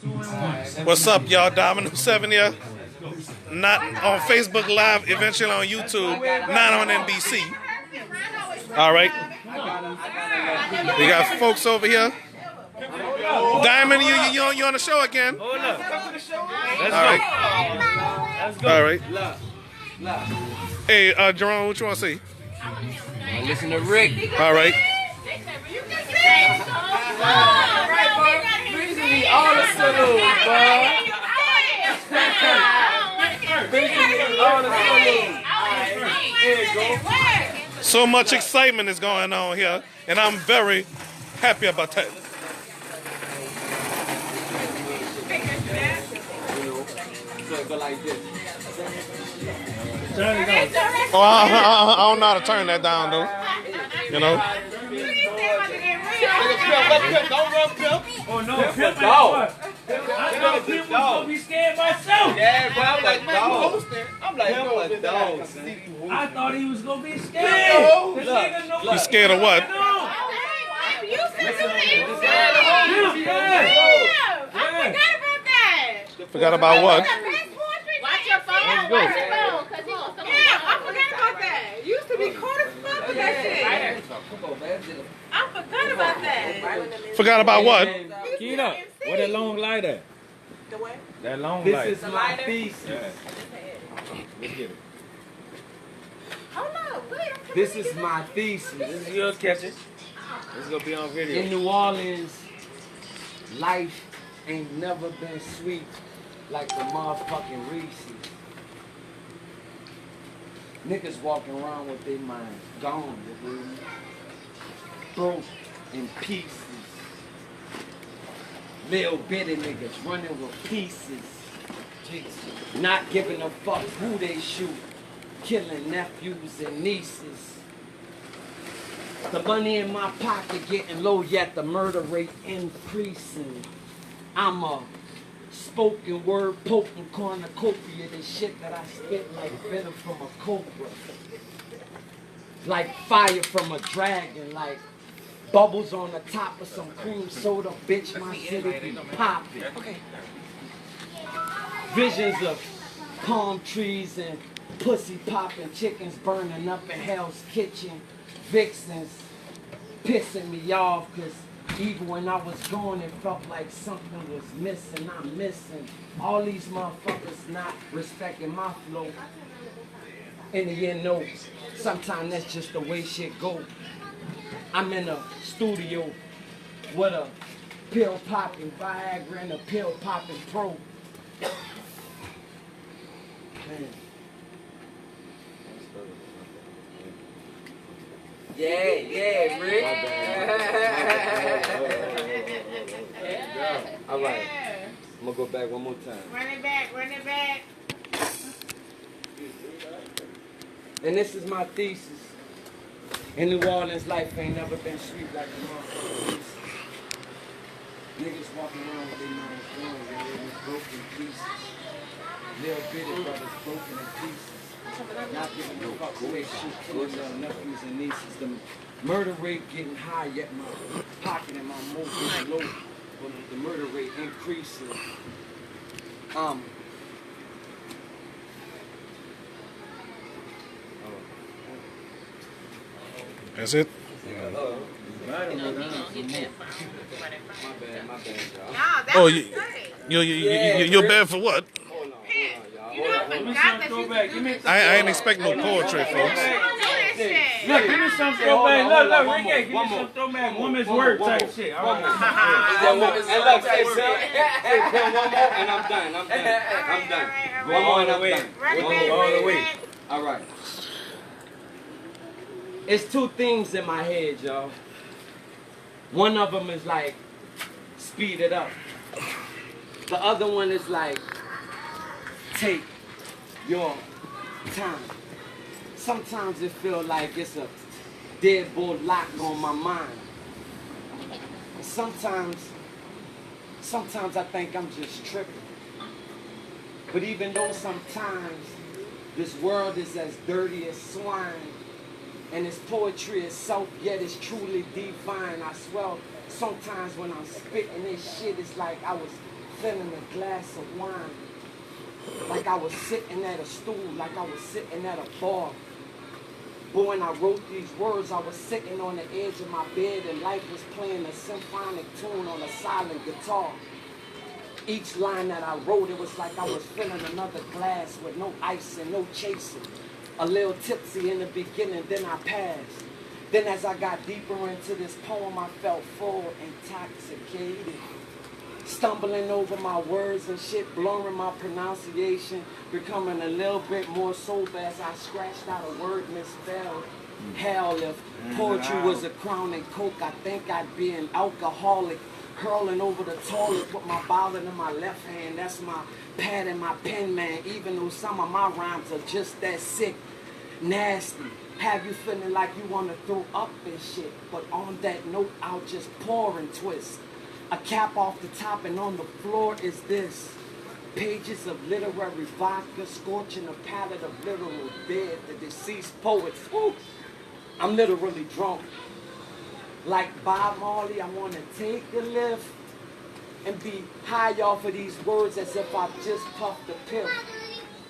What's up, y'all? Dominoes Seven here. Not on Facebook Live, eventually on YouTube, not on NBC. All right. We got folks over here. Diamond, you on the show again? Hold up. Let's All right. Let's go. All right. Hey, Jerome, what you want to see? Listen to Rick. All right. All the salute, bro. All the salute. So much excitement is going on here, and I'm very happy about that. Go like this. Oh, I don't know how to turn that down, though. You know? Don't run Pimp. Oh no, Pimp dog. I thought Pimp was gonna be scared myself. Yeah, bro, I'm like, dog. I'm like, Pimp a dog. I thought he was gonna be scared. This nigga know You scared of what? You said you were Forgot about what? Watch your phone. Watch your phone. Yeah, I forgot about that. You used to be cool as fuck with that shit. I forgot about that. Forgot about what? Keyed up. Where that long light at? The what? That long This light. is my thesis. Let's get it. Hold on. Wait. This is my thesis. This is yours, catch it. This is gonna be on video. In New Orleans, life ain't never been sweet like the motherfucking Reese's. Niggas walking around with their minds gone, dude. Broke in pieces. Little bitty niggas running with pieces. Not giving a fuck who they shoot. Killing nephews and nieces. The money in my pocket getting low, yet the murder rate increasing. I'm a spoken word potent cornucopia. The shit that I spit like venom from a cobra. Like fire from a dragon. Like bubbles on the top of some cream soda. Bitch, my city be popping. Visions of palm trees and pussy popping. Chickens burning up in Hell's Kitchen. Vixens pissing me off, cause even when I was gone it felt like something was missing. I'm missing all these motherfuckers not respecting my flow. In the end, no, sometimes that's just the way shit go. I'm in a studio with a pill popping Viagra and a pill popping Pro. Man. Yeah, Rick. All right. I'm gonna go back one more time. Run it back. And this is my thesis. In New Orleans, life ain't never been sweet like the motherfuckers. Niggas walking around with their minds going, they're in broken pieces. Little bitty brothers broken in pieces. Not giving no fuck away, shit, killing their nephews and nieces. The murder rate getting high, yet my pocket and my motor is low. But the murder rate increasing. That's it? My bad, y'all. Oh, you're bad for what? Hold on, You y'all. know, forgot that you I ain't expecting no poetry, folks. Look, give me some throwback. Look, Rick, give me some throwback woman's work type shit. All right. And look, say one more and I'm done. One more and I'm done. All the way. All right. It's two things in my head, y'all. One of them is like, speed it up. The other one is like, take your time. Sometimes it feels like it's a deadbolt lock on my mind. Sometimes I think I'm just tripping. But even though sometimes this world is as dirty as swine, and it's poetry itself, yet it's truly divine. I swear, sometimes when I'm spitting this shit, it's like I was filling a glass of wine. Like I was sitting at a stool, like I was sitting at a bar. But when I wrote these words, I was sitting on the edge of my bed and life was playing a symphonic tune on a silent guitar. Each line that I wrote, it was like I was filling another glass with no ice and no chasing. A little tipsy in the beginning, then I passed. Then as I got deeper into this poem, I felt full, intoxicated. Stumbling over my words and shit, blurring my pronunciation, becoming a little bit more sober as I scratched out a word misspelled. Hell, if poetry was a crown and coke, I think I'd be an alcoholic, hurling over the toilet with my bottle in my left hand. That's my pad and my pen, man, even though some of my rhymes are just that sick, nasty. Have you feeling like you want to throw up this shit, but on that note, I'll just pour and twist. A cap off the top and on the floor is this. Pages of literary vodka scorching a palette of literal dead, the deceased poets. Woo! I'm literally drunk. Like Bob Marley, I want to take the lift and be high off of these words as if I just puffed a pill.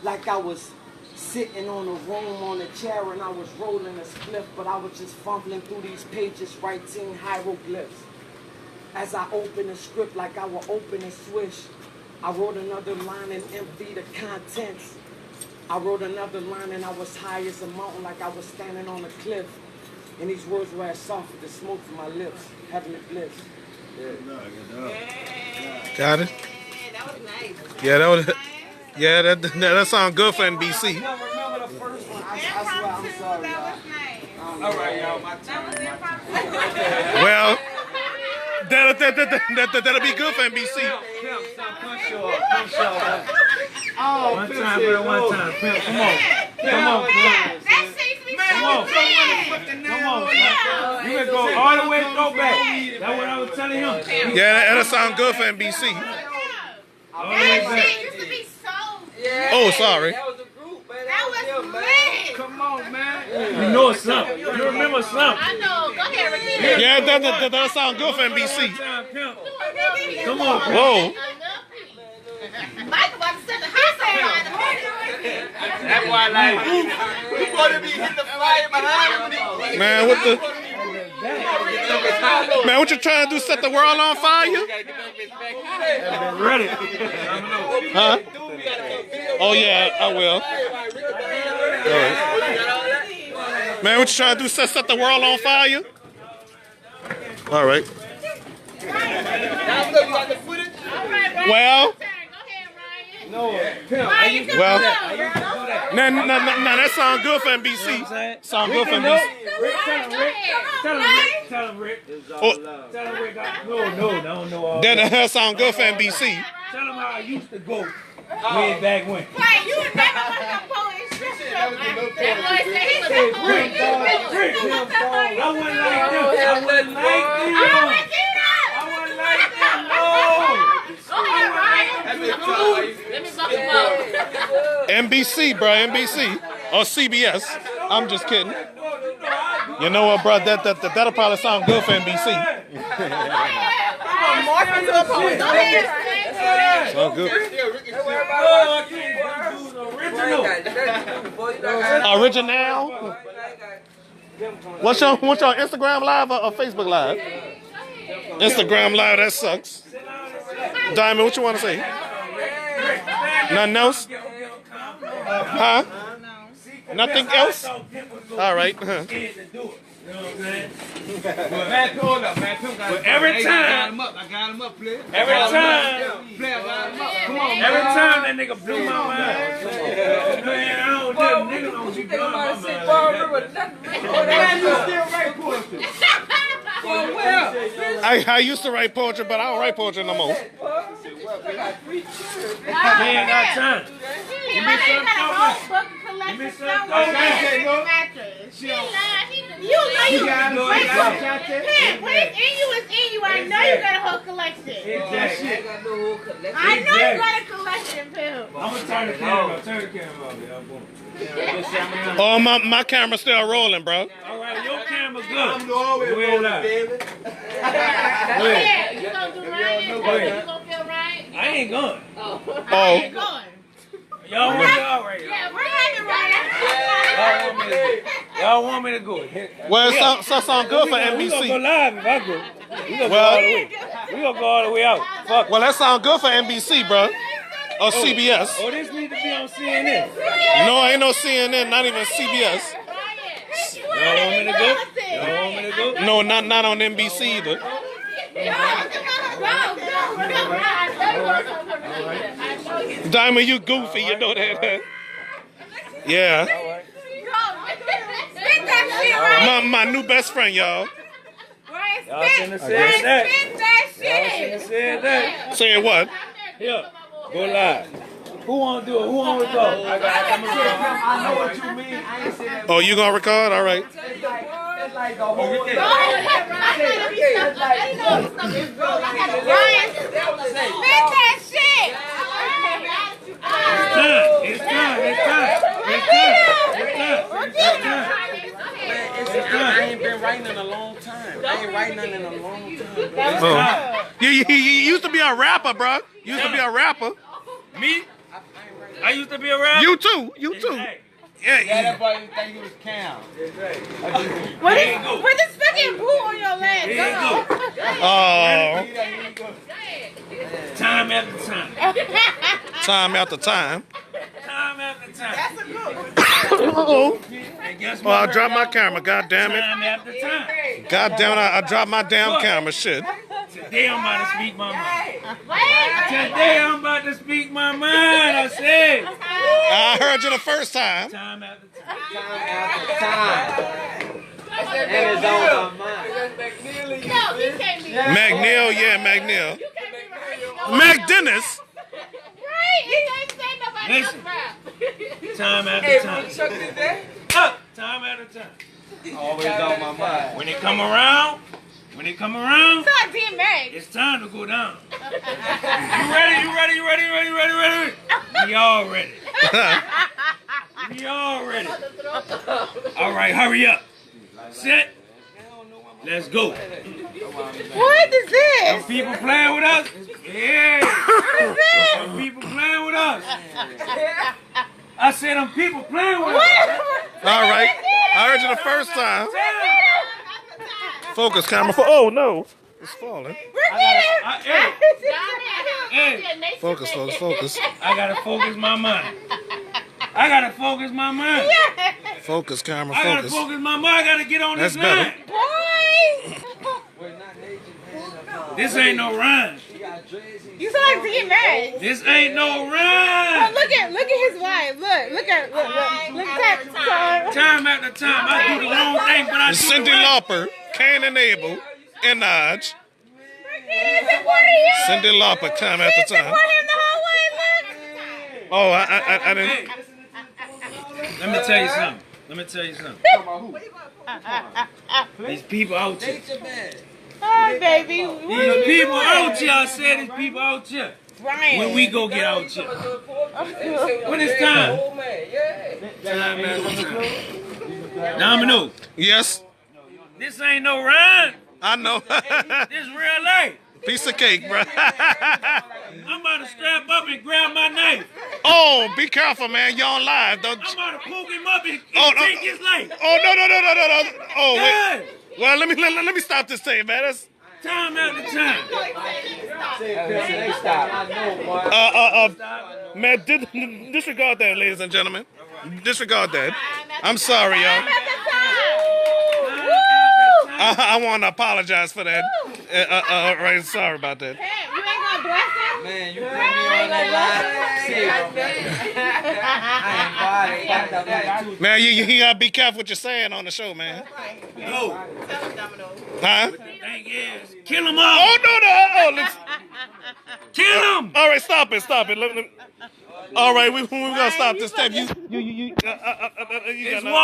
Like I was sitting on a room on a chair and I was rolling a spliff, but I was just fumbling through these pages writing hieroglyphs. As I opened the script like I would open a switch, I wrote another line and emptied the contents. I wrote another line and I was high as a mountain like I was standing on a cliff. And these words were as soft as the smoke from my lips, heavenly bliss. Got it? That was nice. Yeah, that sounds good for NBC. I remember the first one. I swear, I'm sorry, That y'all. was nice. All right, y'all, my That was turn. impromptu. Well, that'll be good for NBC. Pimp, son, punch your Oh, one time for the one time. Pimp, come on. Come on, pimp. That seems to be Come on. so bad. Come on, man. You can go all the way and go back. That's what I was telling him. Yeah, that'll sound good for NBC. All the way That back. shit used to be so. Oh, sorry. That was a group, man. That was lit. Come on, man. You know it's something. You remember something. I know. Go ahead, Regina. Yeah, that'll sound good for NBC. Come on, pimp. Whoa. Mike about to set the house on fire. That's why I like it. You want to be hitting the fire behind me? Man, what you trying to do? Set the world on fire? Ready. Huh? Oh yeah, I will. All right. Man, what you trying to do? Set the world on fire? All right. Now, look, you got the footage? All right, Ryan. Well. Go ahead, Ryan. No, pimp. Ryan, you can Well. do it, girl. Nah, that sound good for NBC. Sound good for NBC. Rick, tell him, Rick. Tell him, Rick. Tell him, Rick. Oh, Tell him, Rick. I don't know all that. that sound good for NBC. Tell him how I used to go way back when. Right, you would never want to pull his shit up. That boy said he was a boy. Rick, Rick. I wasn't like them. I wasn't like them. Oh, Regina! I wasn't like them. No. Go ahead, Ryan. Let me fuck him up. NBC, bro, NBC. Or CBS. I'm just kidding. You know what, bro? That'll probably sound good for NBC. Go ahead, Ryan. Sound good. I can't do the original. Original. What's your Instagram live or Facebook live? Instagram live, that sucks. Diamond, what you want to say? Nothing else? Huh? Nothing else? All right. Man, hold up, man. Every time. I got him up, player. Every time. Player, I got him up. Come on, man. Every time that nigga blew my mind. Man, I don't know. Nigga don't be blowing my mind like that. Man, you still right poetry. Well, well. I used to write poetry, but I don't write poetry no more. He ain't got time. Give me some book collection somewhere. She lied. You know you got it. When it's in you, it's in you. I know you got a whole collection. Exactly. I know you got a collection, Pimp. I'm gonna turn the camera off. Turn the camera off, y'all. Boom. Oh, my camera's still rolling, bro. All right, your camera's good. I'm always Well, rolling, baby. Go ahead. You gonna do right? You gonna feel right? I ain't going. Oh. Y'all want to go all right? Yeah, we're hanging right Y'all want me to go? Well, it sound good for We gonna go NBC. live if I go. We gonna go Well- all the way. We gonna go all the way out. Fuck. Well, that sound good for NBC, bro. Or CBS. Oh, this need to be on CNN. No, ain't no CNN, not even CBS. Y'all want me to go? Y'all want me to go? No, not on NBC either. Diamond, you goofy, you know that. Yeah. Spit that shit, right? My new best friend, y'all. Right, Y'all shouldn't have said that. spit that Y'all shouldn't shit. have said that. Saying what? Here, go live. Who want to do it? Who want to go? I know what you mean. I ain't saying that. Oh, you gonna record? All right. It's like the whole It's Ryan, spit that shit. It's time. I ain't been writing in a long time. I ain't writing nothing in a long time. Oh. You used to be a rapper, bro. You used to be a rapper. Me? I used to be around. You too. You too. Yeah. That boy think he was Cam. Put this fucking poo on your leg. Here you go. Oh. Time after time. Time after time. Time after time. Oh. And guess Oh, I what? dropped my camera. God damn it. Time after time. God damn it. I dropped my damn camera. Shit. Today I'm about to speak my mind. Today I'm about to speak my mind. I said. I heard you the first time. Time after time. And it's on my mind. McNeil, yeah, McNeil. McDennis. Listen. Time after time. Time after time. Always on my mind. When they come around, Meg. it's time to go down. You ready? We all ready. All right, hurry up. Set. Let's go. What is this? Some people playing with us. Yeah. Some people playing with us. I said them people playing with us. All right. I heard you the first time. Focus camera. Oh, no. It's falling. Hey, Focus. I gotta focus my mind. Focus, camera, I gotta focus. focus my mind. I gotta get on That's this better. line. This ain't no run. You sound like Dean Meg. This ain't no run. Look at his wife. Look at time. Time after time, I do the wrong thing, but I do Cindy the right. Lauper, Cain and Abel, and Naj. Cindy Lauper, time after time. Oh, I didn't. Let me tell you something. These people out here. Oh, baby. These people out here. I said these people out here. Ryan. When we go get out here. When it's time. Time after time. Domino. Yes, This ain't no run. I know. This real life. Piece of cake, bro. I'm about to strap up and grab my knife. Oh, be careful, man. You're on live. Don't. I'm about to poke him up and Oh, no. take his life. Oh no. Oh wait. Yeah. Well, let me stop this thing, man. That's Time after time. They stop. I know, boy. man. Disregard that, ladies and gentlemen. Disregard that. I'm sorry, y'all. I want to apologize for that. Right, sorry about that. You ain't gonna bless him? Man, you put me on that line. Man, you gotta be careful what you're saying on the show, man. No. Huh? Thing is, kill them all. Oh no. Oh, let's, Kill them. all right, stop it. All right, we're gonna stop this tape. You got It's nothing. war.